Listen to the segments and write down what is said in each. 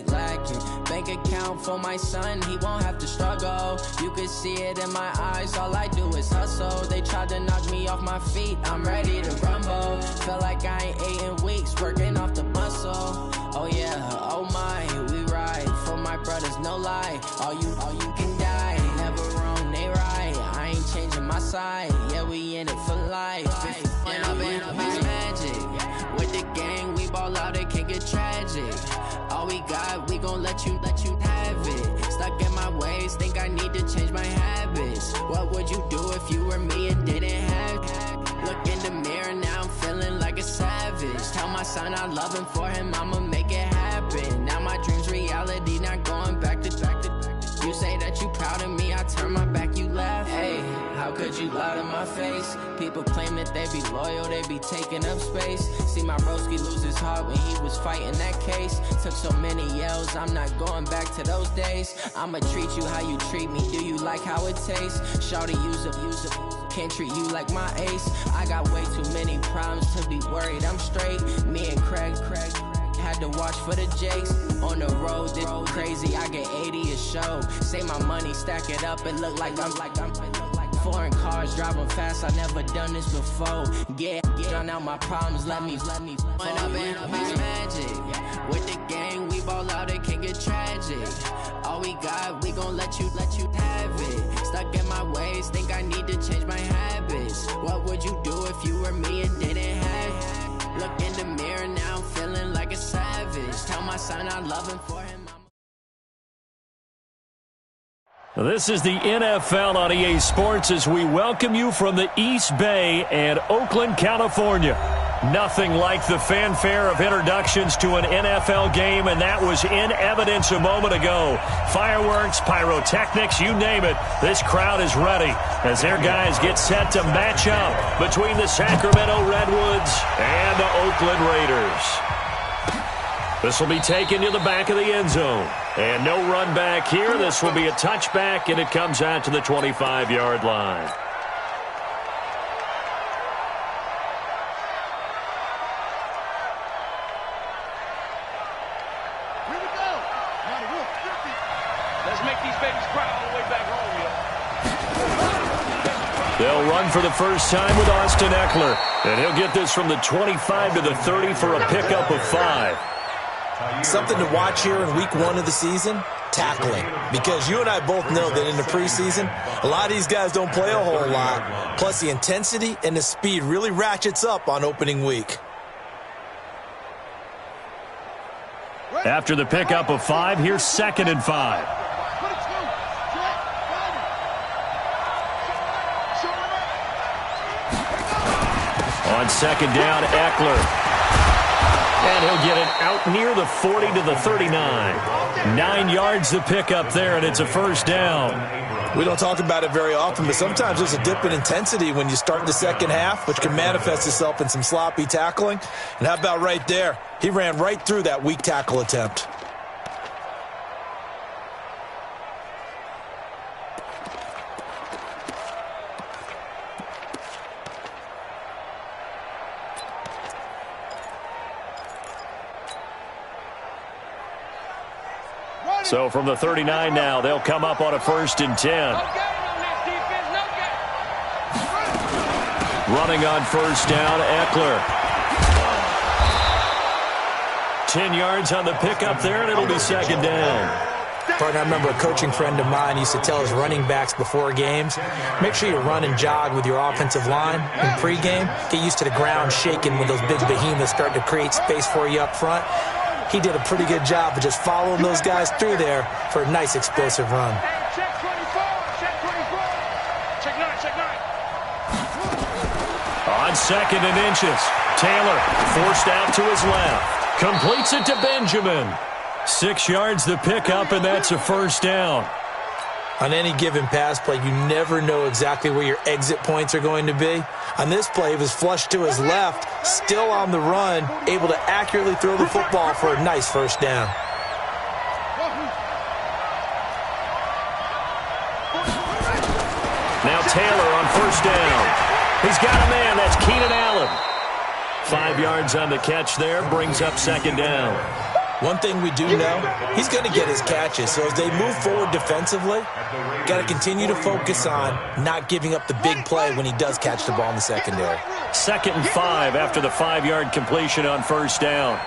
lacking. Bank account for my son, he won't have to struggle. You can see it in my eyes, all I do is hustle. They tried to knock me off my feet, I'm ready to rumble. Felt like I ain't ate in weeks, working off the muscle. Oh yeah, oh my, we ride for my brothers, no lie. All you can die, never wrong, they right. I ain't changing my side, yeah, we in it for life. When I've been magic, with the gang, we ball out, it can get tragic. All we got, we gon' let you have it. Stuck in my ways, think I need to change my habits. What would you do if you were me and didn't have it? Look in the mirror, now I'm feeling like a savage. Tell my son I love him, for him I'ma make it happen. Now my dream's reality, not going back to. You say that you proud of me, I turn my back, you laugh. Hey, how could you lie to my face? People claim that they be loyal, they be taking up space. See my broski lose his heart when he was fighting that case. Took so many yells, I'm not going back to those days. I'ma treat you how you treat me, do you like how it tastes? Shawty, use up, can't treat you like my ace. I got way too many problems to be worried, I'm straight. Me and Craig had to watch for the Jakes. On the road, this crazy, I get 80 a show. Say my money, stack it up, it look like I'm foreign cars, driving fast, I never done this before. Get drown out my problems, let me When I've been magic, with the gang, we ball out, it can get tragic. All we got, we gon' let you have it. Stuck in my ways, think I need to change my habits. What would you do if you were me and didn't have it? Look in the mirror, now I'm feeling like a savage. Tell my son I love him, for him This is the NFL on EA Sports as we welcome you from the East Bay and Oakland, California. Nothing like the fanfare of introductions to an NFL game, and that was in evidence a moment ago. Fireworks, pyrotechnics, you name it. This crowd is ready as their guys get set to match up between the Sacramento Redwoods and the Oakland Raiders. This will be taken to the back of the end zone. And no run back here. This will be a touchback, and it comes out to the 25-yard line. Here we go. Let's make these babies cry all the way back home, yo. They'll run for the first time with Austin Eckler. And he'll get this from the 25 to the 30 for a pickup of 5. Something to watch here in week 1 of the season, tackling. Because you and I both know that in the preseason, a lot of these guys don't play a whole lot. Plus, the intensity and the speed really ratchets up on opening week. After the pickup of 5, here's 2nd and 5. On 2nd down, Eckler. And he'll get it out near the 40 to the 39. 9 yards to pick up there, and it's a first down. We don't talk about it very often, but sometimes there's a dip in intensity when you start the second half, which can manifest itself in some sloppy tackling. And how about right there? He ran right through that weak tackle attempt. So from the 39 now, they'll come up on a 1st and 10. Running on 1st down, Eckler. 10 yards on the pickup there, and it'll be 2nd down. Partner, I remember a coaching friend of mine used to tell his running backs before games, make sure you run and jog with your offensive line in pregame. Get used to the ground shaking when those big behemoths start to create space for you up front. He did a pretty good job of just following those guys through there for a nice explosive run. Check 24. Check 9. On 2nd and inches, Taylor forced out to his left. Completes it to Benjamin. 6 yards the pickup, and that's a first down. On any given pass play, you never know exactly where your exit points are going to be. On this play, he was flushed to his left, still on the run, able to accurately throw the football for a nice first down. Now Taylor on 1st down. He's got a man. That's Keenan Allen. 5 yards on the catch there, brings up 2nd down. One thing we do know, he's going to get his catches. So as they move forward defensively, got to continue to focus on not giving up the big play when he does catch the ball in the secondary. 2nd and 5 after the 5-yard completion on first down.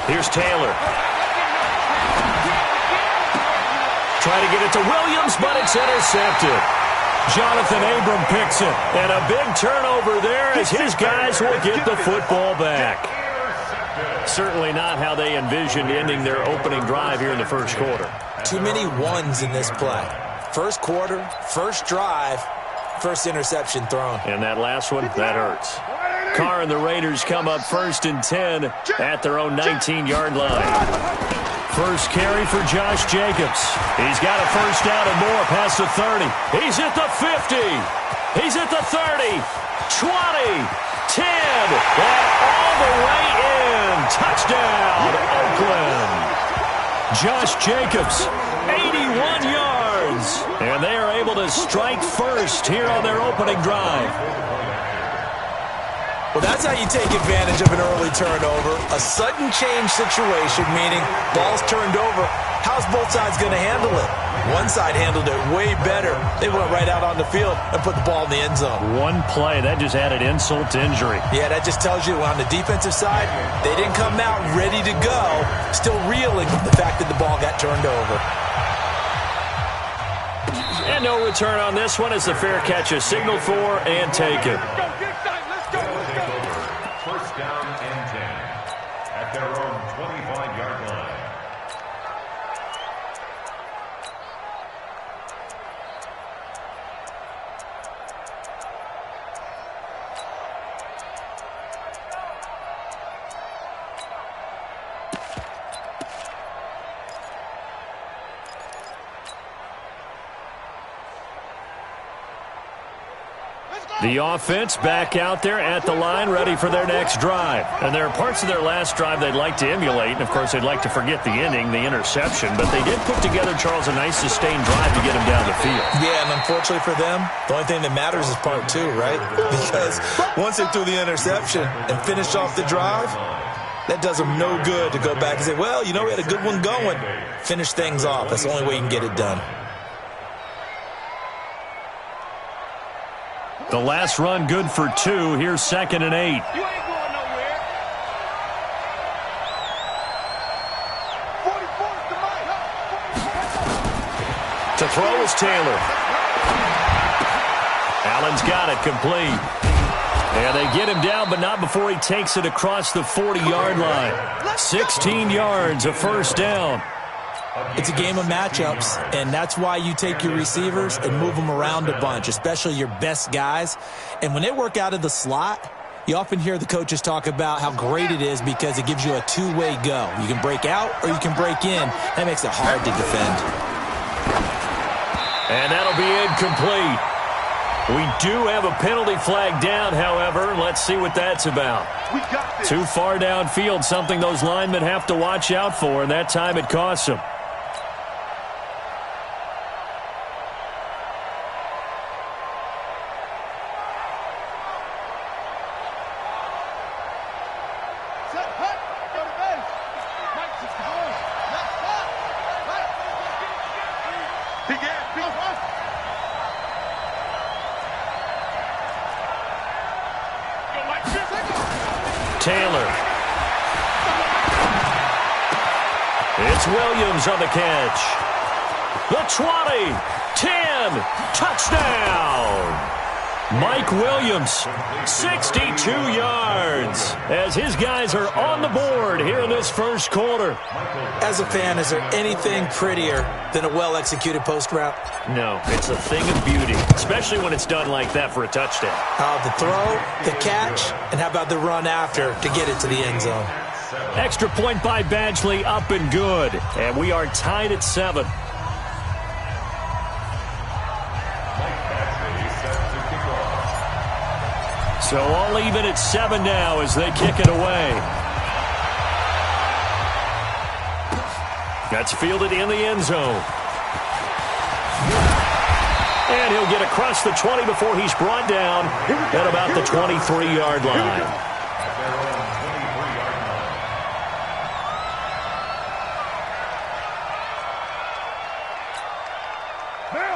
Here's Taylor. Trying to get it to Williams, but it's intercepted. Jonathan Abram picks it. And a big turnover there as his guys will get the football back. Certainly not how they envisioned ending their opening drive here in the first quarter. Too many ones in this play. First quarter, first drive, first interception thrown. And that last one, that hurts. Carr and the Raiders come up 1st and 10 at their own 19-yard line. First carry for Josh Jacobs. He's got a first down and more past the 30. He's at the 50. He's at the 30. 20. 10. And all the way in. Touchdown, Oakland. Josh Jacobs, 81 yards. And they are able to strike first here on their opening drive. Well, that's how you take advantage of an early turnover. A sudden change situation, meaning ball's turned over. How's both sides going to handle it? One side handled it way better. They went right out on the field and put the ball in the end zone. One play, that just added insult to injury. Yeah, that just tells you on the defensive side, they didn't come out ready to go, still reeling from the fact that the ball got turned over. And no return on this one as the fair catch is signaled for and taken. First down and 10 at their own 25-yard line. The offense back out there at the line, ready for their next drive. And there are parts of their last drive they'd like to emulate, and, of course, they'd like to forget the inning, the interception. But they did put together, Charles, a nice sustained drive to get them down the field. Yeah, and unfortunately for them, the only thing that matters is part 2, right? Because once they threw the interception and finished off the drive, that does them no good to go back and say, well, you know, we had a good one going. Finish things off. That's the only way you can get it done. The last run good for 2. Here's 2nd and 8. You ain't going nowhere. 44's the mic. To throw is Taylor. Allen's got it complete. And they get him down, but not before he takes it across the 40-yard line. 16 yards, a first down. It's a game of matchups, and that's why you take your receivers and move them around a bunch, especially your best guys. And when they work out of the slot, you often hear the coaches talk about how great it is because it gives you a two-way go. You can break out or you can break in. That makes it hard to defend. And that'll be incomplete. We do have a penalty flag down, however. Let's see what that's about. Too far downfield, something those linemen have to watch out for, and that time it costs them. Taylor. It's Williams on the catch. The 20, 10, touchdown. Mike Williams, 62 yards, as his guys are on the board here in this first quarter. As a fan, is there anything prettier than a well-executed post route? No, it's a thing of beauty, especially when it's done like that for a touchdown. The throw, the catch, and how about the run after to get it to the end zone? Extra point by Badgley, up and good. And we are tied at 7. So all even at 7 now as they kick it away. That's fielded in the end zone. And he'll get across the 20 before he's brought down at about the 23-yard line.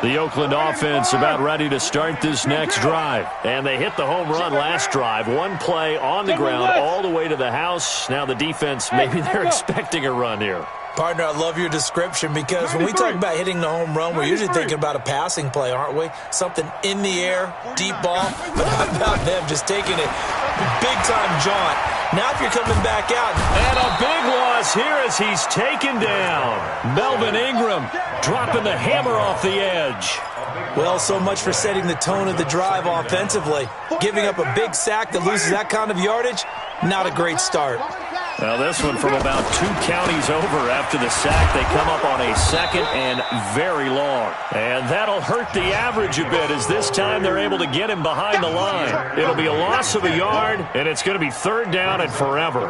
The Oakland offense about ready to start this next drive. And they hit the home run last drive. One play on the ground all the way to the house. Now the defense, maybe they're expecting a run here. Partner, I love your description because when we talk about hitting the home run, we're usually thinking about a passing play, aren't we? Something in the air, deep ball. But how about them just taking it big-time jaunt? Now if you're coming back out. And a big loss here as he's taken down. Melvin Ingram dropping the hammer off the edge. Well, so much for setting the tone of the drive offensively. Giving up a big sack that loses that kind of yardage, not a great start. Now this one from about 2 counties over after the sack. They come up on a second and very long. And that'll hurt the average a bit as this time they're able to get him behind the line. It'll be a loss of a yard, and it's going to be 3rd down and forever.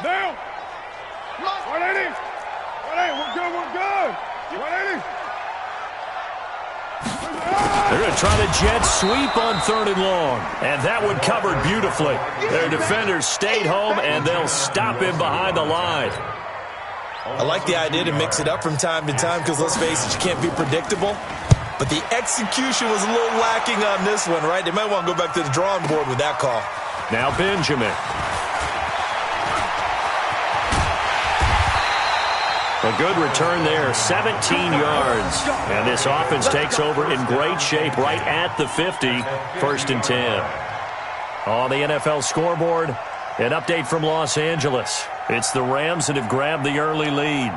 Down. 180. 180. We're good. We're good. 180. They're going to try the jet sweep on 3rd and long. And that one covered beautifully. Their defenders stayed home, and they'll stop him behind the line. I like the idea to mix it up from time to time because, let's face it, you can't be predictable. But the execution was a little lacking on this one, right? They might want to go back to the drawing board with that call. Now Benjamin. A good return there, 17 yards. And this offense takes over in great shape right at the 50, 1st and 10. On the NFL scoreboard, an update from Los Angeles. It's the Rams that have grabbed the early lead.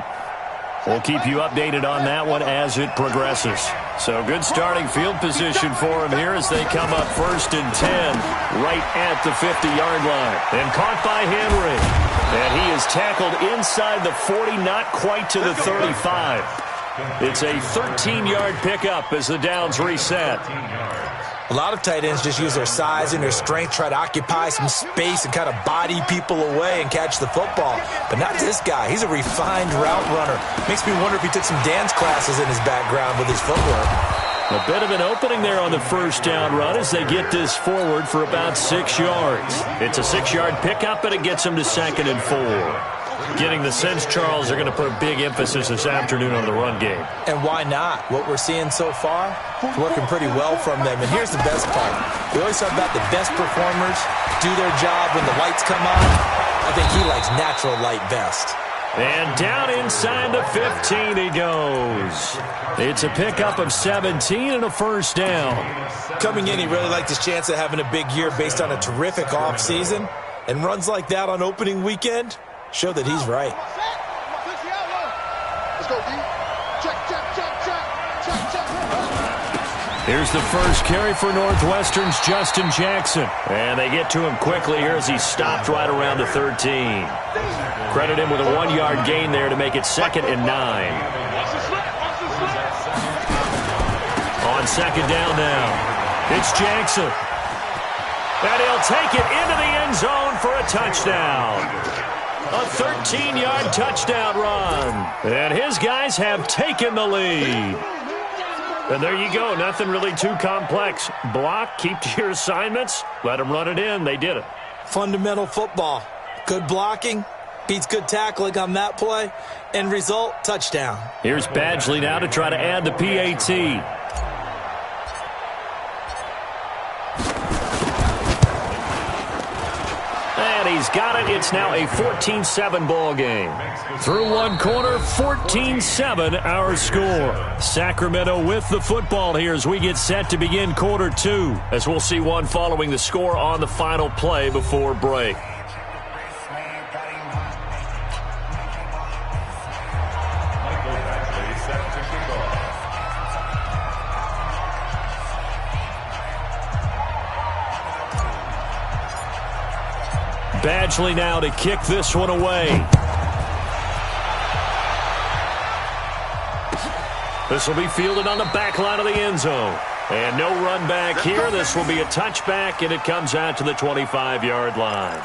We'll keep you updated on that one as it progresses. So good starting field position for them here as they come up 1st and 10 right at the 50-yard line. And caught by Henry. And he is tackled inside the 40, not quite to the 35. It's a 13-yard pickup as the downs reset. A lot of tight ends just use their size and their strength, try to occupy some space and kind of body people away and catch the football. But not this guy. He's a refined route runner. Makes me wonder if he took some dance classes in his background with his footwork. A bit of an opening there on the 1st down run as they get this forward for about 6 yards. It's a 6-yard pickup, and it gets them to 2nd and 4. Getting the sense, Charles, they're going to put a big emphasis this afternoon on the run game. And why not? What we're seeing so far, it's working pretty well from them. And here's the best part. We always talk about the best performers do their job when the lights come on. I think he likes natural light best. And down inside the 15 he goes. It's a pickup of 17 and a 1st down. Coming in, he really liked his chance of having a big year based on a terrific offseason. And runs like that on opening weekend show that he's right. Let's go, D. Check. Here's the first carry for Northwestern's Justin Jackson. And they get to him quickly here as he's stopped right around the 13. Credit him with a 1-yard gain there to make it 2nd and 9. On 2nd down now, it's Jackson. And he'll take it into the end zone for a touchdown. A 13-yard touchdown run. And his guys have taken the lead. And there you go. Nothing really too complex. Block, keep to your assignments, let them run it in. They did it. Fundamental football. Good blocking beats good tackling on that play. End result, touchdown. Here's Badgley now to try to add the PAT. And he's got it. It's now a 14-7 ball game. Through one quarter, 14-7 our score. Sacramento with the football here as we get set to begin quarter 2. As we'll see one following the score on the final play before break. Badgley now to kick this one away. This will be fielded on the back line of the end zone. And no run back here. This will be a touchback, and it comes out to the 25-yard line.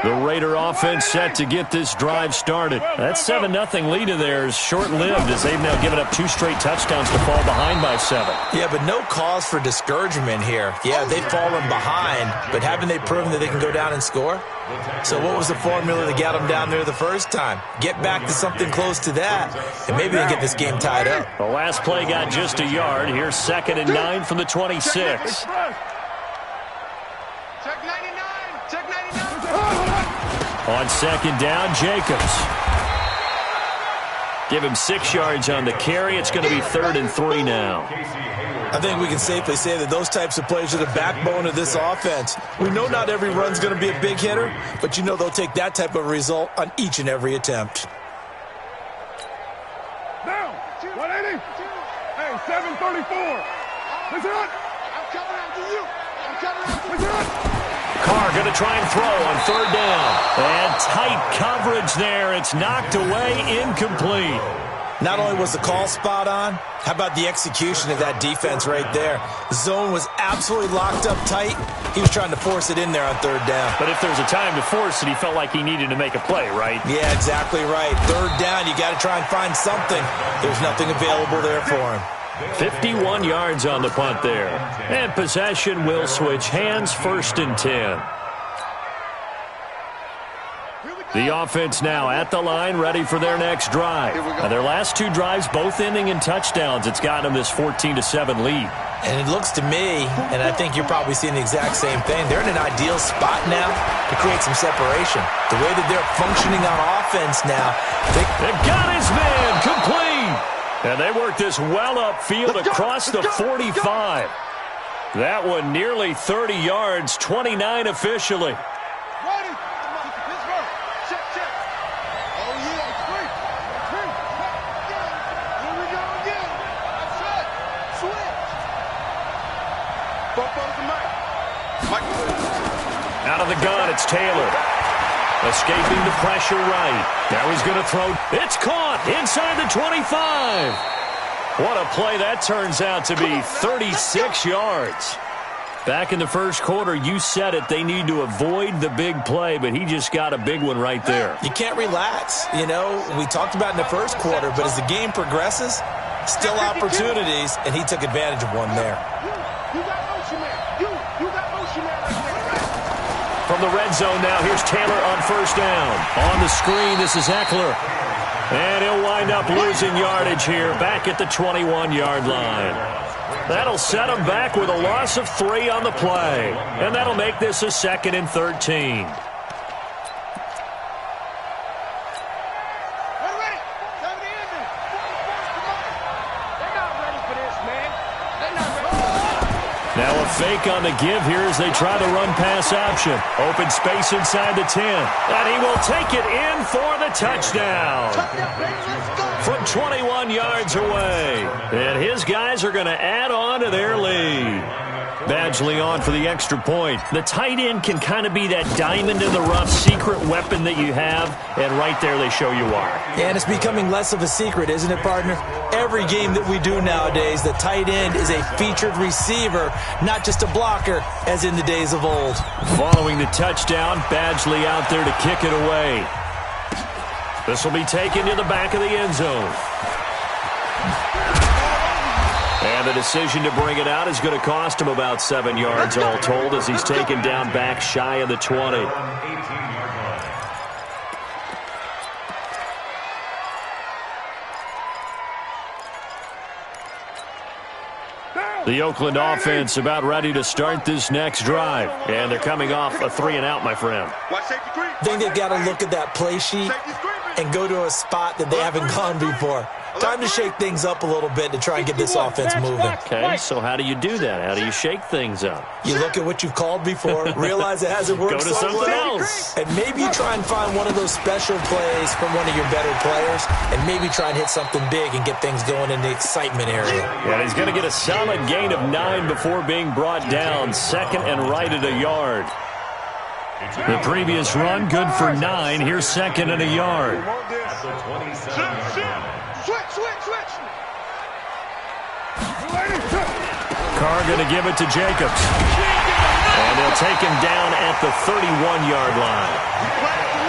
The Raider offense set to get this drive started. That 7-0 lead of theirs short-lived as they've now given up 2 straight touchdowns to fall behind by 7. Yeah, but no cause for discouragement here. Yeah, they've fallen behind, but haven't they proven that they can go down and score? So what was the formula that got them down there the first time? Get back to something close to that, and maybe they get this game tied up. The last play got just a yard. Here's 2nd and 9 from the 26. On 2nd down, Jacobs. Give him 6 yards on the carry. It's going to be 3rd and 3 now. I think we can safely say that those types of plays are the backbone of this offense. We know not every run's going to be a big hitter, but you know they'll take that type of result on each and every attempt. Down. 180. Hey, 734. Listen up. I'm coming after you. I'm coming after you. Listen up. Carr going to try and throw on 3rd down. And tight coverage there. It's knocked away, incomplete. Not only was the call spot on, how about the execution of that defense right there? The zone was absolutely locked up tight. He was trying to force it in there on 3rd down. But if there's a time to force it, he felt like he needed to make a play, right? Yeah, exactly right. 3rd down, you got to try and find something. There's nothing available there for him. 51 yards on the punt there. And possession will switch hands, 1st and 10. The offense now at the line, ready for their next drive. Now, their last 2 drives, both ending in touchdowns. It's gotten them this 14-7 lead. And it looks to me, and I think you're probably seeing the exact same thing, they're in an ideal spot now to create some separation. The way that they're functioning on offense now. They've got his man complete. And they work this well upfield across the 45. That one nearly 30 yards, 29 officially. Out of the gun, it's Taylor. Escaping the pressure right. Now he's going to throw. It's caught inside the 25. What a play that turns out to be, 36 yards. Back in the first quarter, you said it, they need to avoid the big play, but he just got a big one right there. You can't relax. You know, we talked about in the first quarter, but as the game progresses, still opportunities, and he took advantage of one there. From the red zone now, here's Taylor on 1st down. On the screen, this is Eckler. And he'll wind up losing yardage here, back at the 21-yard line. That'll set him back with a loss of 3 on the play. And that'll make this a 2nd and 13. Now a fake on the give here as they try to run pass option. Open space inside the 10. And he will take it in for the touchdown. From 21 yards away. And his guys are going to add on to their lead. Badgley on for the extra point. The tight end can kind of be that diamond in the rough secret weapon that you have, and right there they show you why. Yeah, and it's becoming less of a secret, isn't it, partner? Every game that we do nowadays, the tight end is a featured receiver, not just a blocker, as in the days of old. Following the touchdown, Badgley out there to kick it away. This will be taken to the back of the end zone. And the decision to bring it out is going to cost him about 7 yards all told as he's taken down back shy of the 20. The Oakland offense about ready to start this next drive. And they're coming off a 3-and-out, my friend. I think they've got to look at that play sheet and go to a spot that they haven't gone before. Time to shake things up a little bit to try and get this offense moving. Okay, so how do you do that? How do you shake things up? You look at what you've called before, realize it hasn't worked. Go to something else. And maybe you try and find one of those special plays from one of your better players, and maybe try and hit something big and get things going in the excitement area. Yeah, he's going to get a solid gain of 9 before being brought down. 2nd and right at a yard. The previous run, good for 9. Here's 2nd and a yard. Switch. Carr going to give it to Jacobs. And they'll take him down at the 31-yard line.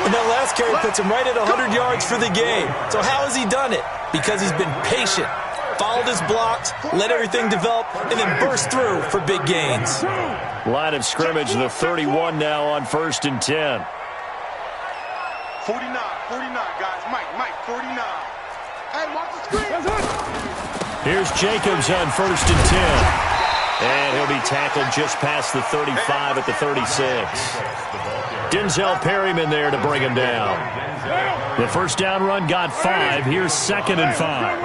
And that last carry puts him right at 100 yards for the game. So how has he done it? Because he's been patient, followed his blocks, let everything develop, and then burst through for big gains. Line of scrimmage, the 31 now on 1st and 10. 49, guys. Mike, 49. Hey, watch the screen. Here's Jacobs on 1st and 10. And he'll be tackled just past the 35 at the 36. Denzel Perryman there to bring him down. The first down run got 5. Here's 2nd and 5.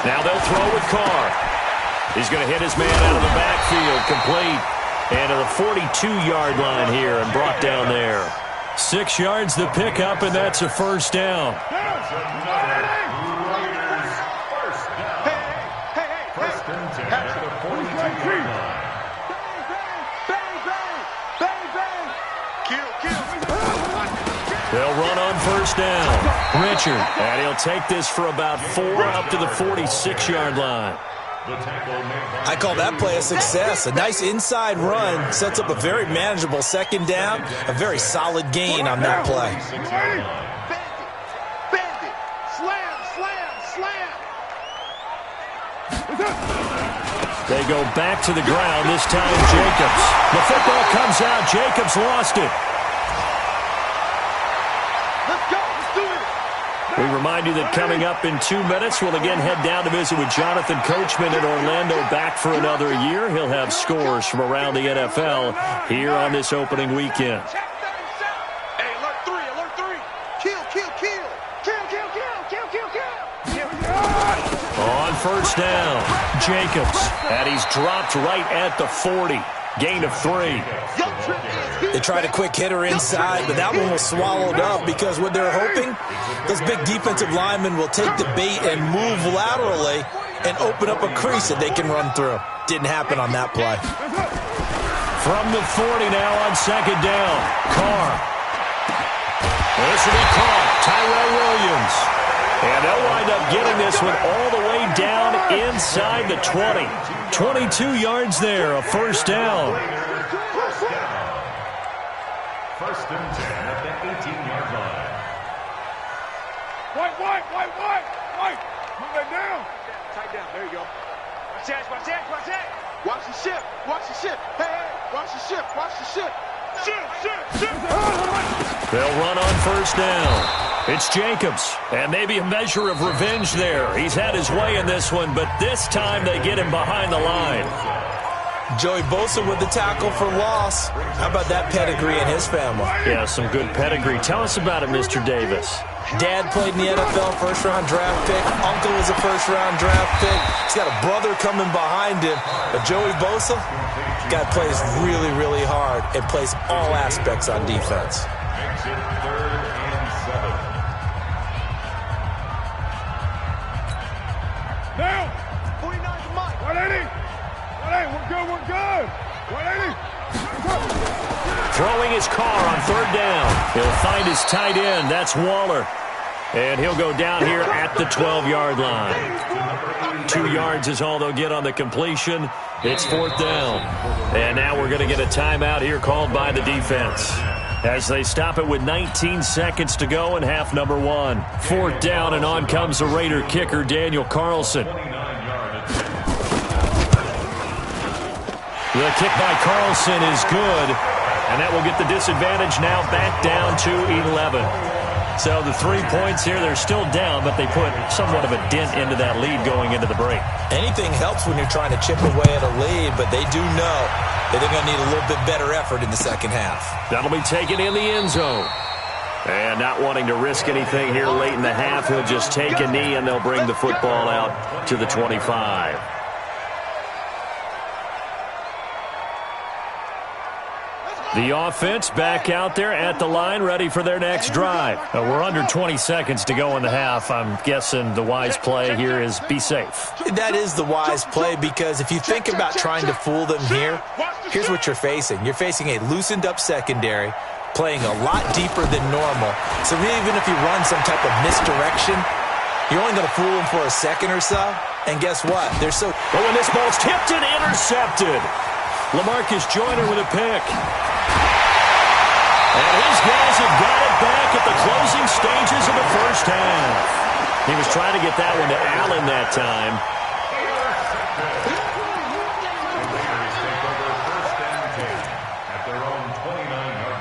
Now they'll throw with Carr. He's going to hit his man out of the backfield, complete. And to the 42-yard line here and brought down there. 6 yards the pickup, and that's a first down. They'll run on first down. Richard, and he'll take this for about 4 up to the 46-yard line. I call that play a success. A nice inside run sets up a very manageable second down. A very solid gain on that play. Bandit. Slam. They go back to the ground, this time Jacobs. The football comes out. Jacobs lost it. We remind you that coming up in 2 minutes, we'll again head down to visit with Jonathan Coachman in Orlando, back for another year. He'll have scores from around the NFL here on this opening weekend. Hey, alert 3. Kill. On first down, Jacobs, and he's dropped right at the 40. Gain of 3. They tried a quick hitter inside, but that one was swallowed up because what they're hoping, those big defensive linemen will take the bait and move laterally and open up a crease that they can run through. Didn't happen on that play. From the 40 now on second down, Carr. This will be caught. Tyrell Williams. And they'll wind up getting this one all the way down inside the 20. 22 yards there, a first down. First and 10 at the 18-yard line. White. Move that down. Tight down. There you go. Watch that. Watch the ship. Hey, watch the ship. Ship. They'll run on first down. It's Jacobs, and maybe a measure of revenge there. He's had his way in this one, but this time they get him behind the line. Joey Bosa with the tackle for loss. How about that pedigree in his family? Yeah, some good pedigree. Tell us about it, Mr. Davis. Dad played in the NFL, first-round draft pick. Uncle was a first-round draft pick. He's got a brother coming behind him. But Joey Bosa, guy plays really, really hard and plays all aspects on defense. Makes it 3rd and 7. Down. 49 to Mike. 180. We're good. 180. Throwing his Carr on third down. He'll find his tight end. That's Waller. And he'll go down here at the 12-yard line. 2 yards is all they'll get on the completion. It's 4th down. And now we're going to get a timeout here called by the defense, as they stop it with 19 seconds to go in half number 1. 4th down, and on comes the Raider kicker, Daniel Carlson. The kick by Carlson is good, and that will get the disadvantage now back down to 11. So the 3 points here, they're still down, but they put somewhat of a dent into that lead going into the break. Anything helps when you're trying to chip away at a lead, but they do know that they're going to need a little bit better effort in the second half. That'll be taken in the end zone. And not wanting to risk anything here late in the half, he'll just take a knee, and they'll bring the football out to the 25. The offense back out there at the line, ready for their next drive. We're under 20 seconds to go in the half. I'm guessing the wise play here is be safe. That is the wise play, because if you think about trying to fool them here, here's what you're facing. You're facing a loosened-up secondary, playing a lot deeper than normal. So even if you run some type of misdirection, you're only going to fool them for a second or so. And guess what? They're so... Oh, and this ball's tipped and intercepted. LaMarcus Joyner with a pick. And his guys have got it back at the closing stages of the first half. He was trying to get that one to Allen that time. At their own 29-yard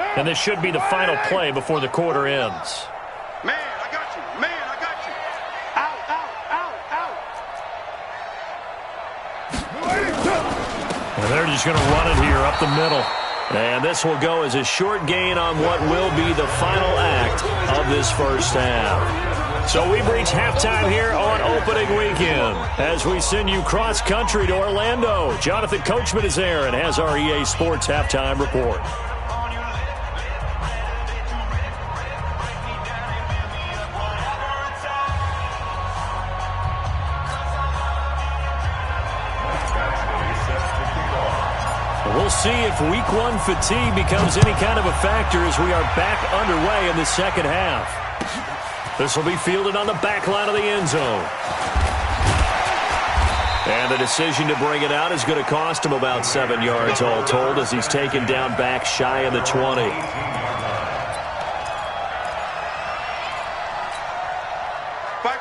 line. And this should be the final play before the quarter ends. Man, I got you. Man, I got you. Out, out, out, out. And they're just going to run it here up the middle. And this will go as a short gain on what will be the final act of this first half. So we've reached halftime here on opening weekend as we send you cross-country to Orlando. Jonathan Coachman is there and has our EA Sports halftime report. We'll see if week one fatigue becomes any kind of a factor as we are back underway in the second half. This will be fielded on the back line of the end zone. And the decision to bring it out is going to cost him about 7 yards all told as he's taken down back shy of the 20.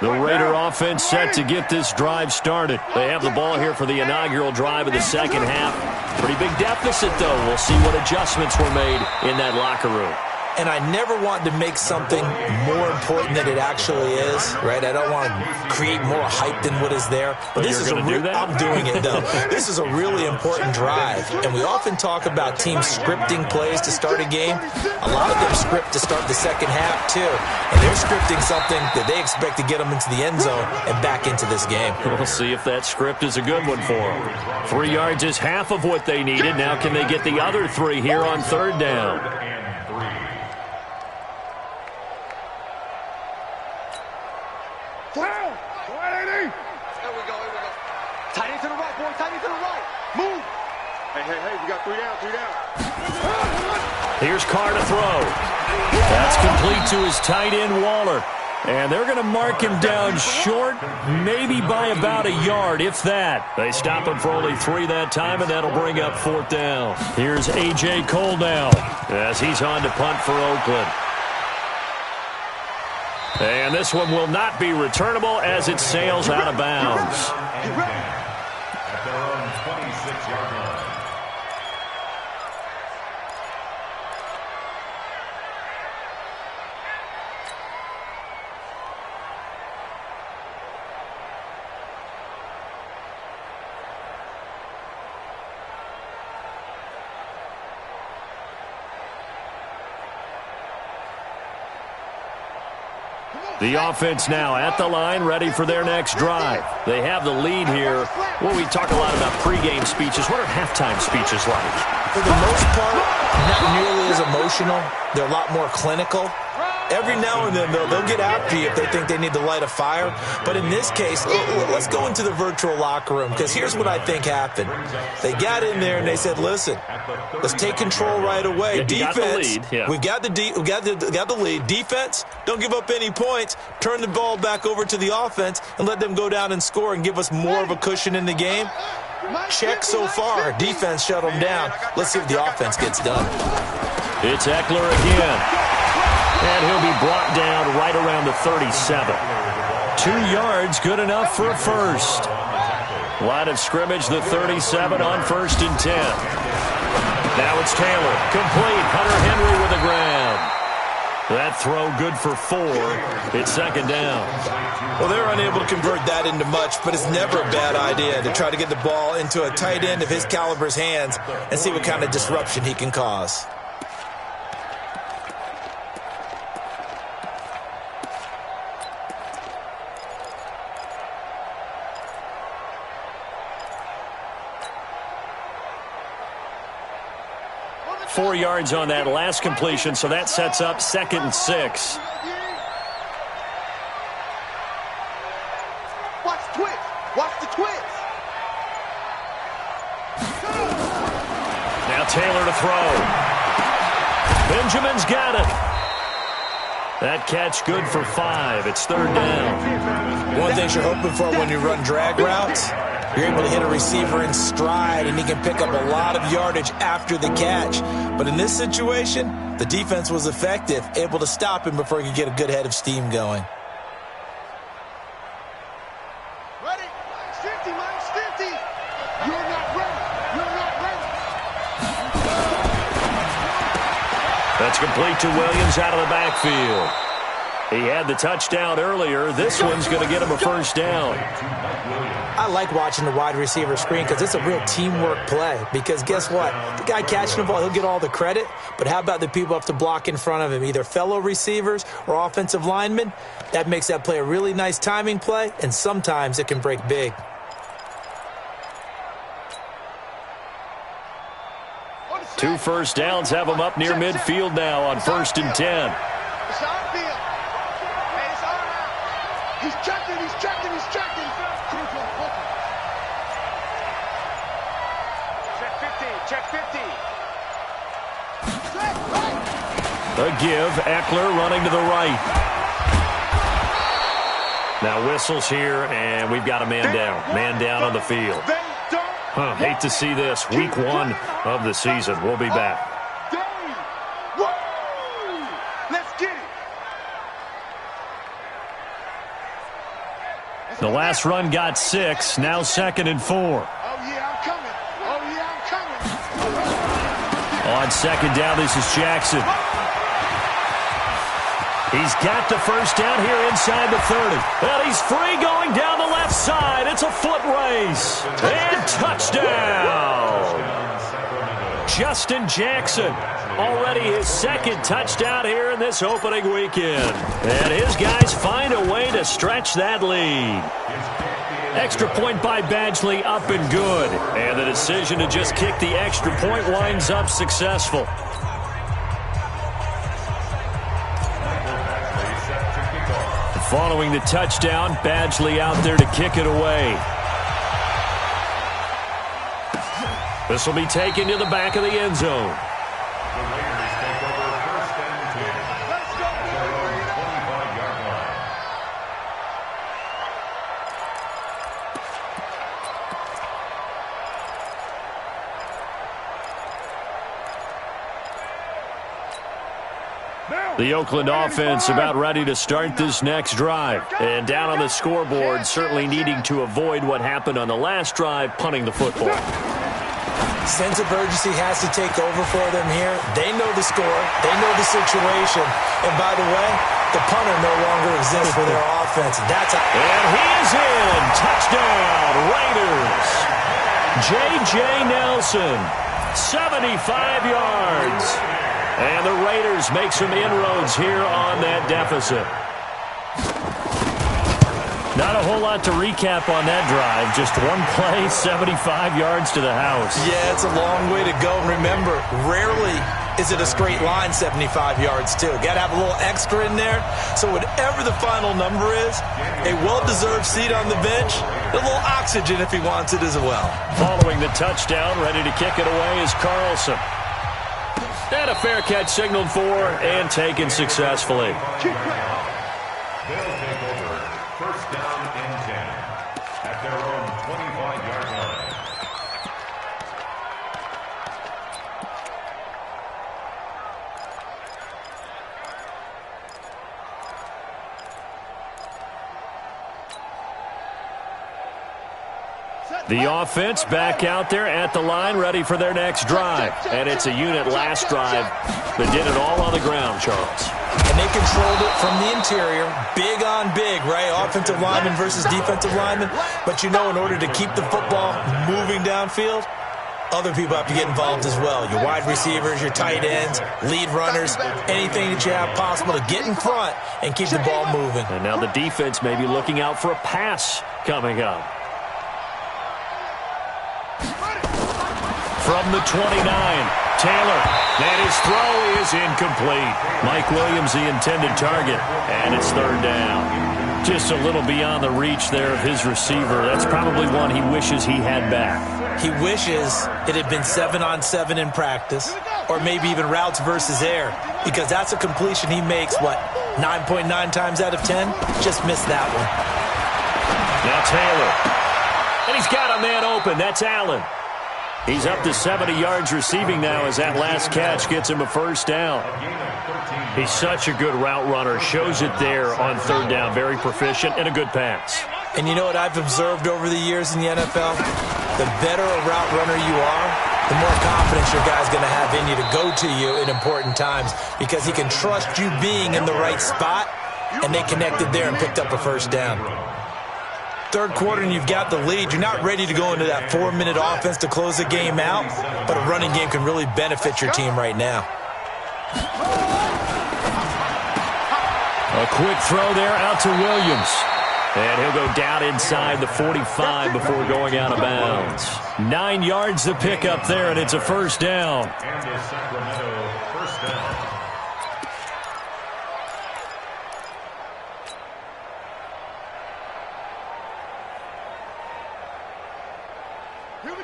The Raider offense set to get this drive started. They have the ball here for the inaugural drive of the second half. Pretty big deficit, though. We'll see what adjustments were made in that locker room. And I never want to make something more important than it actually is, right? I don't want to create more hype than what is there. But this is I'm doing it, though. This is a really important drive. And we often talk about teams scripting plays to start a game. A lot of them script to start the second half, too. And they're scripting something that they expect to get them into the end zone and back into this game. We'll see if that script is a good one for them. 3 yards is half of what they needed. Now can they get the other 3 here on third down? Tight end to the right, boy. Tight end to the right. Move. Hey, we got 3 down, 3 down. Here's Carr to throw. That's complete to his tight end, Waller. And they're going to mark him down short, maybe by about a yard, if that. They stop him for only 3 that time, and that'll bring up 4th down. Here's A.J. Cole now as he's on to punt for Oakland. And this one will not be returnable as it sails out of bounds. At their own 26-yard line. The offense now at the line, ready for their next drive. They have the lead here. Well, we talk a lot about pregame speeches. What are halftime speeches like? For the most part, not nearly as emotional. They're a lot more clinical. Every now and then, they'll get after you if they think they need to light a fire. But in this case, let's go into the virtual locker room, because here's what I think happened. They got in there and they said, listen, let's take control right away. Defense, we've got the lead. Defense, don't give up any points. Turn the ball back over to the offense and let them go down and score and give us more of a cushion in the game. Check so far. Defense shut them down. Let's see if the offense gets done. It's Eckler again. And he'll be brought down right around the 37. 2 yards, good enough for a first. Line of scrimmage, the 37 on 1st and 10. Now it's Taylor. Complete. Hunter Henry with the grab. That throw good for 4. It's 2nd down. Well, they're unable to convert that into much, but it's never a bad idea to try to get the ball into a tight end of his caliber's hands and see what kind of disruption he can cause. Four yards on that last completion, so that sets up 2nd and 6. Watch the twist. Watch the twist. Now Taylor to throw. Benjamin's got it. That catch good for 5. It's 3rd down. One thing you're hoping for when you run drag routes, you're able to hit a receiver in stride, and he can pick up a lot of yardage after the catch. But in this situation, the defense was effective, able to stop him before he could get a good head of steam going. Ready? Minus 50. You're not ready. You're not ready. That's complete to Williams out of the backfield. He had the touchdown earlier. This one's going to get him a 1st down. I like watching the wide receiver screen because it's a real teamwork play. Because guess what? The guy catching the ball, he'll get all the credit. But how about the people up to block in front of him, either fellow receivers or offensive linemen? That makes that play a really nice timing play, and sometimes it can break big. Two 1st downs have him up near midfield now on 1st and 10. It's our field. Hey, it's our house. He's checking. Check 50. A give. Eckler running to the right. Now whistles here, and we've got a man down. Man down on the field. Hate to see this. Week 1 of the season. We'll be back. Let's get it. The last run got 6. Now 2nd and 4. Oh, yeah, I'm coming. On 2nd down, this is Jackson. He's got the 1st down here inside the 30. And he's free going down the left side. It's a foot race. And touchdown. Justin Jackson. Already his 2nd touchdown here in this opening weekend. And his guys find a way to stretch that lead. Extra point by Badgley, up and good. And the decision to just kick the extra point winds up successful. Following the touchdown, Badgley out there to kick it away. This will be taken to the back of the end zone. The Oakland offense about ready to start this next drive. And down on the scoreboard, certainly needing to avoid what happened on the last drive, punting the football. Sense of urgency has to take over for them here. They know the score. They know the situation. And by the way, the punter no longer exists for their offense. And he is in. Touchdown, Raiders. J.J. Nelson, 75 yards. And the Raiders make some inroads here on that deficit. Not a whole lot to recap on that drive. Just one play, 75 yards to the house. Yeah, it's a long way to go. And remember, rarely is it a straight line 75 yards, too. Got to have a little extra in there. So whatever the final number is, a well-deserved seat on the bench, a little oxygen if he wants it as well. Following the touchdown, ready to kick it away is Carlson. And a fair catch signaled for and taken successfully. They'll take over 1st down and 10 at their own 25-yard line. The offense back out there at the line, ready for their next drive. And it's a unit last drive that did it all on the ground, Charles. And they controlled it from the interior. Big on big, right? Offensive lineman versus defensive lineman. But you know, in order to keep the football moving downfield, other people have to get involved as well. Your wide receivers, your tight ends, lead runners, anything that you have possible to get in front and keep the ball moving. And now the defense may be looking out for a pass coming up. From the 29, Taylor, and his throw is incomplete. Mike Williams, the intended target, and it's 3rd down. Just a little beyond the reach there of his receiver. That's probably one he wishes he had back. He wishes it had been 7-on-7 in practice, or maybe even routes versus air, because that's a completion he makes, 9.9 times out of 10, just missed that one. Now Taylor. And he's got a man open. That's Allen. He's up to 70 yards receiving now as that last catch gets him a first down. He's such a good route runner. Shows it there on third down. Very proficient and a good pass. And you know what I've observed over the years in the NFL? The better a route runner you are, the more confidence your guy's going to have in you to go to you in important times because he can trust you being in the right spot, and they connected there and picked up a first down. Third quarter and you've got the lead. You're not ready to go into that 4-minute offense to close the game out, but a running game can really benefit your team right now. A quick throw there out to Williams. And he'll go down inside the 45 before going out of bounds. 9 yards to pick up there, and it's a first down. And the Sacramento first down.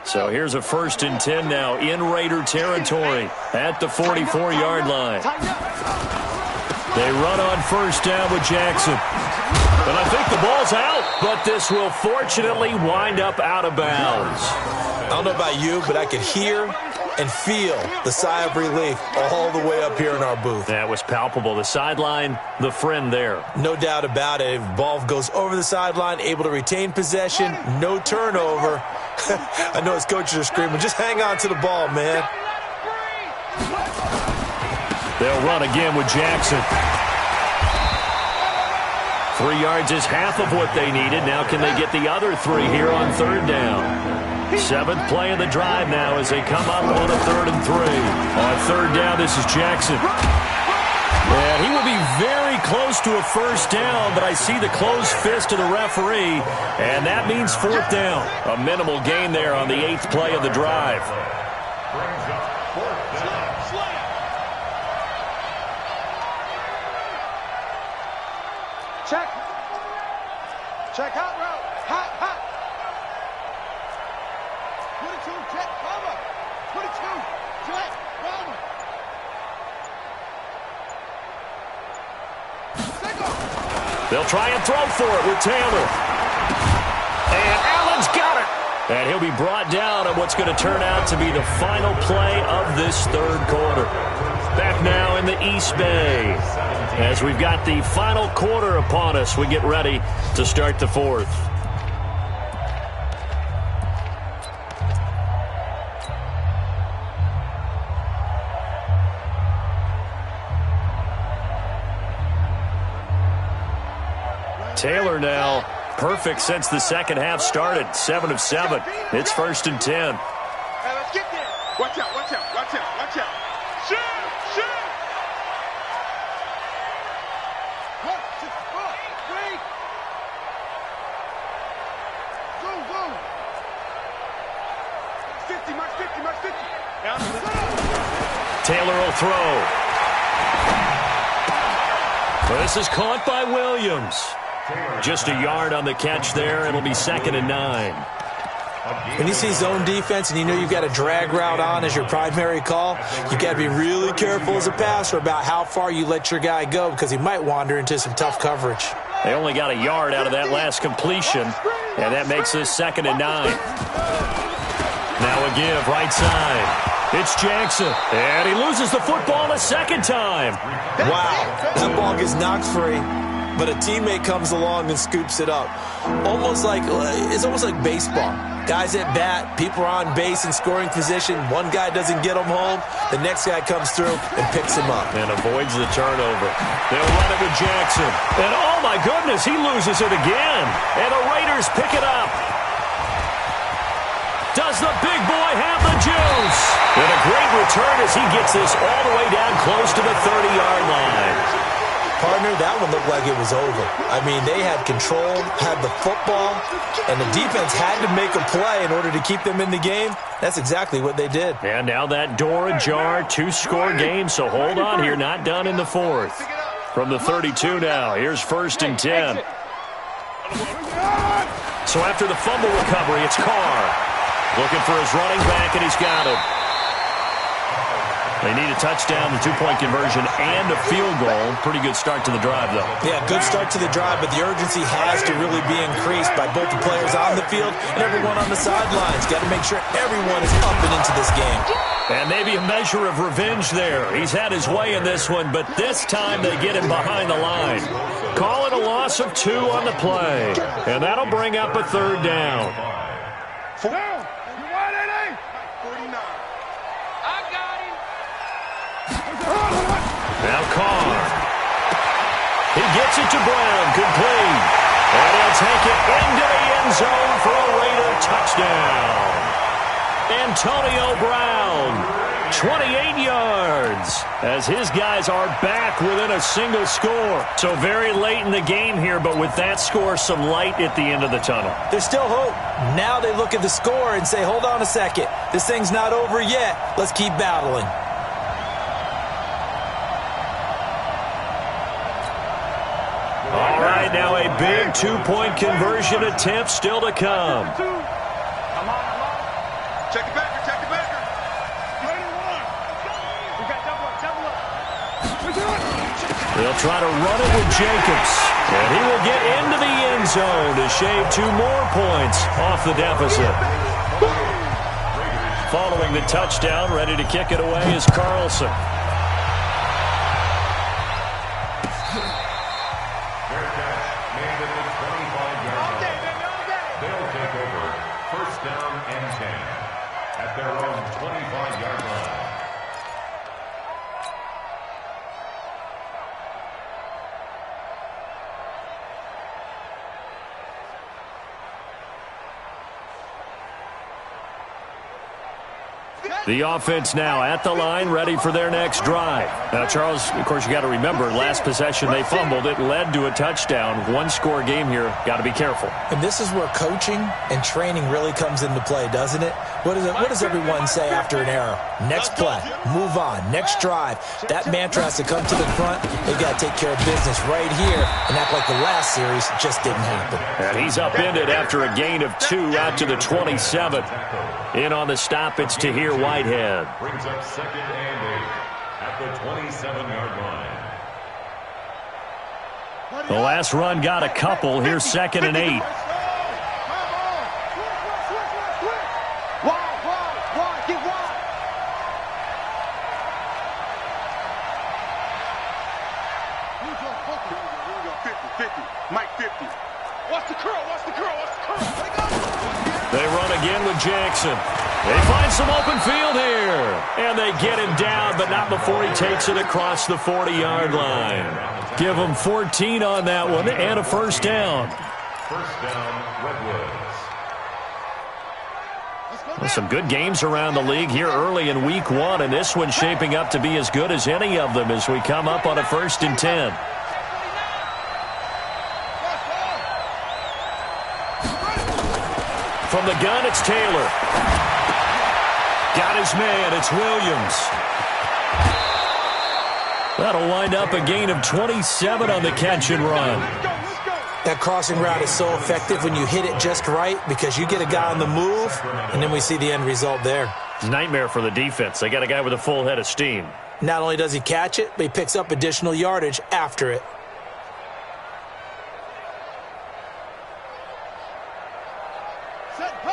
So here's a 1st and 10 now in Raider territory at the 44-yard line. They run on first down with Jackson. And I think the ball's out, but this will fortunately wind up out of bounds. I don't know about you, but I could hear and feel the sigh of relief all the way up here in our booth. That was palpable. The sideline, the friend there. No doubt about it. If the ball goes over the sideline, able to retain possession, no turnover. I know his coaches are screaming, just hang on to the ball, man. They'll run again with Jackson. 3 yards is half of what they needed. Now can they get the other 3 here on third down? 7th play of the drive now as they come up on a 3rd and 3. On third down, this is Jackson. And he will be very close to a first down, but I see the closed fist of the referee, and that means 4th down. A minimal gain there on the 8th play of the drive. Brings up 4th down. Check. Check out route. Hot, hot. 22, check, bomber. 22, check, bomber. They'll try and throw for it with Taylor. And Allen's got it. And he'll be brought down on what's going to turn out to be the final play of this third quarter. Back now in the East Bay. As we've got the final quarter upon us, we get ready to start the fourth. Taylor now perfect since the second half started. 7 of 7. It's 1st and 10. Hey, let's get there. Watch out, watch out, watch out, watch out. Shoot, shoot. 1, 2, 3. Go, go. 50, march 50, march 50. Taylor will throw. This is caught by Williams. Just a yard on the catch there. It'll be 2nd and 9. When you see zone defense and you know you've got a drag route on as your primary call, you've got to be really careful as a passer about how far you let your guy go because he might wander into some tough coverage. They only got a yard out of that last completion, and that makes this 2nd and 9. Now a give, right side. It's Jackson, and he loses the football a second time. Wow, that ball gets knocked free, but a teammate comes along and scoops it up. It's almost like baseball. Guys at bat, people are on base in scoring position. One guy doesn't get him home. The next guy comes through and picks him up. And avoids the turnover. They'll run it with Jackson. And oh my goodness, he loses it again. And the Raiders pick it up. Does the big boy have the juice? And a great return as he gets this all the way down close to the 30-yard line. Partner, that one looked like it was over. I mean, they had control, had the football, and the defense had to make a play in order to keep them in the game. That's exactly what they did. And now that door ajar, 2-score game, so hold on here, not done in the fourth. From the 32 now, here's 1st and 10. So after the fumble recovery, it's Carr. Looking for his running back, and he's got him. They need a touchdown, the two-point conversion, and a field goal. Pretty good start to the drive, though. Yeah, good start to the drive, but the urgency has to really be increased by both the players on the field and everyone on the sidelines. Got to make sure everyone is up and into this game. And maybe a measure of revenge there. He's had his way in this one, but this time they get him behind the line. Call it a loss of 2 on the play. And that'll bring up a third down. Now Carr. He gets it to Brown, complete. And he'll take it into the end zone for a Raider touchdown. Antonio Brown, 28 yards, as his guys are back within a single score. So very late in the game here, but with that score, some light at the end of the tunnel. There's still hope. Now they look at the score and say, hold on a second. This thing's not over yet. Let's keep battling. All right, now a big two-point conversion attempt still to come. Check the backer, check the backer. We got double up. They'll try to run it with Jacobs. And he will get into the end zone to shave 2 more points off the deficit. Following the touchdown, ready to kick it away is Carlson. The offense now at the line, ready for their next drive. Now, Charles, of course, you got to remember, last possession they fumbled. It led to a touchdown. One-score game here. Got to be careful. And this is where coaching and training really comes into play, doesn't it? What does everyone say after an error? Next play, move on, next drive. That mantra has to come to the front. They've got to take care of business right here and act like the last series just didn't happen. And he's upended after a gain of 2 out to the 27. In on the stop, it's Tahir Whitehead. Brings up 2nd and 8 at the 27-yard line. The last run got a couple. Here's 2nd and 8. Mike 50. Watch the curl, watch the curl, watch the curl. They run again with Jackson. They find some open field here. And they get him down, but not before he takes it across the 40-yard line. Give him 14 on that one and a first down. First down, Redwoods. Well, some good games around the league here early in week 1, and this one's shaping up to be as good as any of them as we come up on a 1st and 10. From the gun, it's Taylor. Got his man. It's Williams. That'll wind up a gain of 27 on the catch and run. That crossing route is so effective when you hit it just right because you get a guy on the move, and then we see the end result there. Nightmare for the defense. They got a guy with a full head of steam. Not only does he catch it, but he picks up additional yardage after it.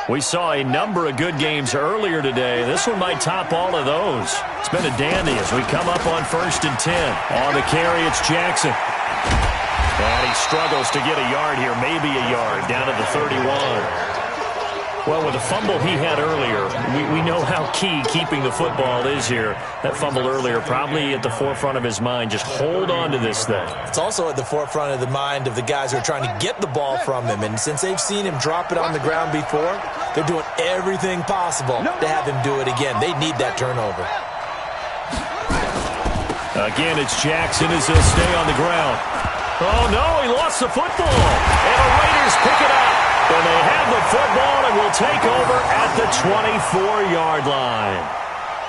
We saw a number of good games earlier today. This one might top all of those. It's been a dandy as we come up on 1st and 10. On the carry, it's Jackson. And he struggles to get a yard here, maybe a yard, down to the 31. Well, with the fumble he had earlier, we know how key keeping the football is here. That fumble earlier probably at the forefront of his mind. Just hold on to this thing. It's also at the forefront of the mind of the guys who are trying to get the ball from him. And since they've seen him drop it on the ground before, they're doing everything possible to have him do it again. They need that turnover. Again, it's Jackson as he'll stay on the ground. Oh, no, he lost the football. And the Raiders pick it up. And they have the football and will take over at the 24-yard line.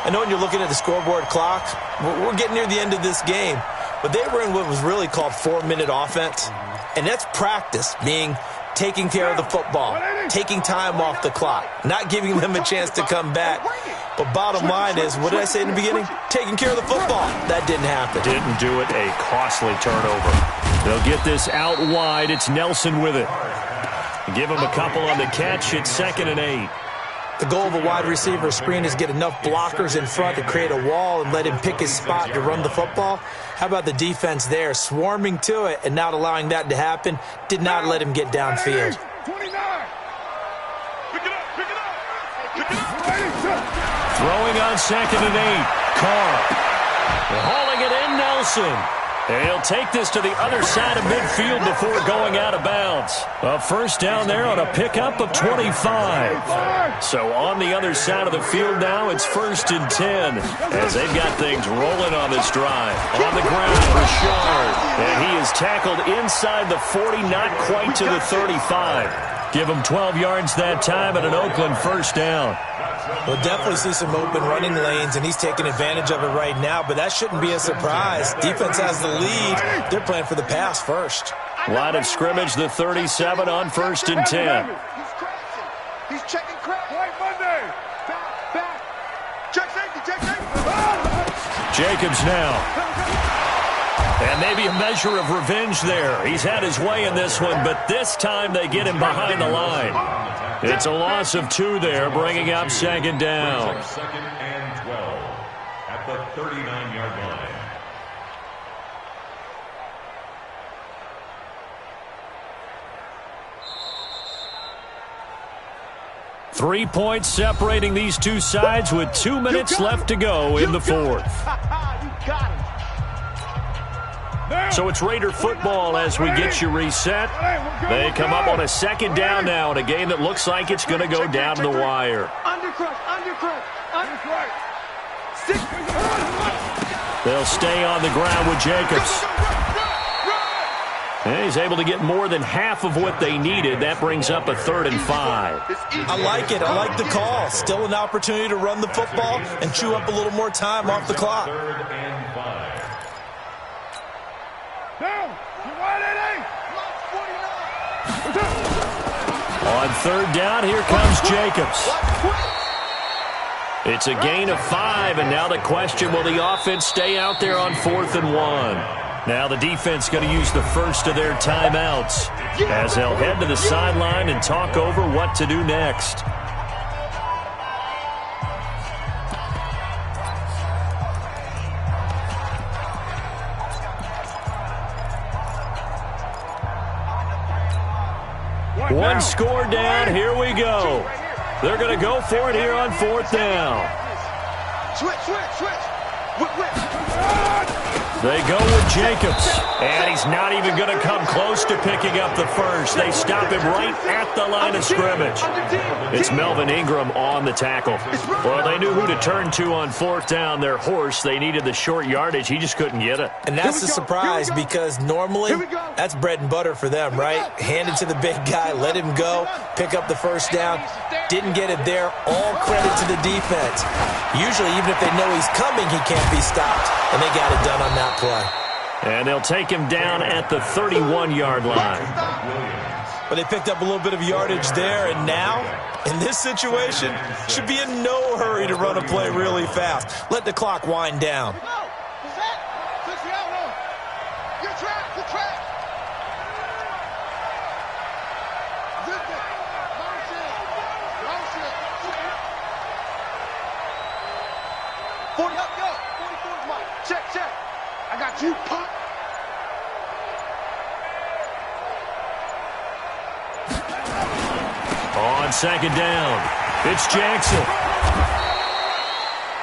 I know when you're looking at the scoreboard clock, we're getting near the end of this game. But they were in what was really called 4-minute offense. And that's practice, being taking care of the football, taking time off the clock, not giving them a chance to come back. But bottom line is, what did I say in the beginning? Taking care of the football. That didn't happen. Didn't do it. A costly turnover. They'll get this out wide. It's Nelson with it. Give him a couple on the catch. It's 2nd and 8. The goal of a wide receiver screen is get enough blockers in front to create a wall and let him pick his spot to run the football. How about the defense there, swarming to it and not allowing that to happen? Did not let him get downfield. 29. Pick it up, pick it up. Pick it up. Throwing on 2nd and 8. Carr. Hauling it in, Nelson. And he'll take this to the other side of midfield before going out of bounds. A first down there on a pickup of 25. So on the other side of the field now, it's 1st and 10 as they've got things rolling on this drive. On the ground, Richard. And he is tackled inside the 40, not quite to the 35. Give him 12 yards that time and an Oakland first down. We'll definitely see some open running lanes, and he's taking advantage of it right now, but that shouldn't be a surprise. Defense has the lead. They're playing for the pass first. Line of scrimmage, the 37 on 1st and 10. He's checking crack. White Monday. Back. Check safety, check safety. Jacobs now. And maybe a measure of revenge there. He's had his way in this one, but this time they get him behind the line. It's a loss of 2 there, bringing up 2nd down. 2nd and 12 at the 39-yard line. Three points separating these two sides with 2 minutes left to go in the 4th. You got it. So it's Raider football as we get you reset. They come up on a 2nd down now in a game that looks like it's going to go down to the wire. Undercrush. They'll stay on the ground with Jacobs. And he's able to get more than half of what they needed. That brings up a 3rd and 5. I like it. I like the call. Still an opportunity to run the football and chew up a little more time off the clock. 3rd and 5. On 3rd down, here comes Jacobs. It's a gain of 5, and now the question, will the offense stay out there on 4th and 1? Now the defense going to use the first of their timeouts as they'll head to the sideline and talk over what to do next. One score down. Here we go. They're going to go for it here on 4th down. Switch. Whip. They go with Jacobs, and he's not even going to come close to picking up the first. They stop him right at the line of scrimmage. It's Melvin Ingram on the tackle. Well, they knew who to turn to on 4th down. Their horse, they needed the short yardage. He just couldn't get it. And that's a surprise because normally that's bread and butter for them, right? Hand it to the big guy, let him go, pick up the first down. Didn't get it there. All credit to the defense. Usually, even if they know he's coming, he can't be stopped. And they got it done on that play. And they'll take him down at the 31-yard line. But they picked up a little bit of yardage there, and now, in this situation, should be in no hurry to run a play really fast. Let the clock wind down. Check. I got you, pop. On 2nd down, it's Jackson.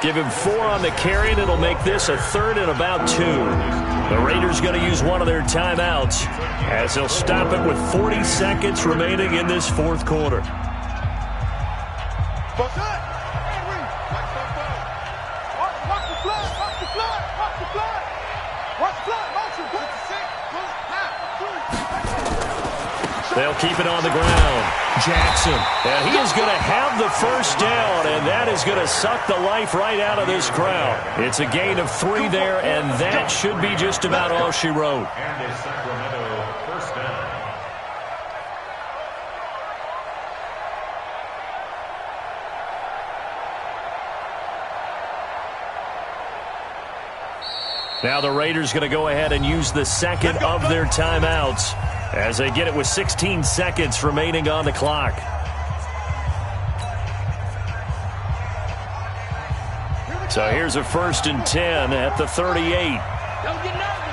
Give him 4 on the carry, and it'll make this a 3rd and about 2. The Raiders going to use one of their timeouts as they'll stop it with 40 seconds remaining in this 4th quarter. They'll keep it on the ground. Jackson. And he is going to have the first down, and that is going to suck the life right out of this crowd. It's a gain of 3 there, and that should be just about all she wrote. And a Sacramento first down. Now the Raiders going to go ahead and use the second of their timeouts as they get it with 16 seconds remaining on the clock. So here's a 1st and 10 at the 38. Don't get nervous.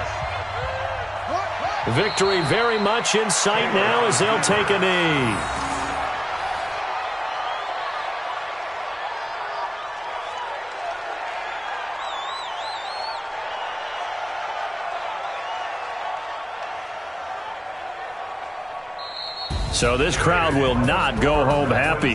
Victory very much in sight now as they'll take a knee. So this crowd will not go home happy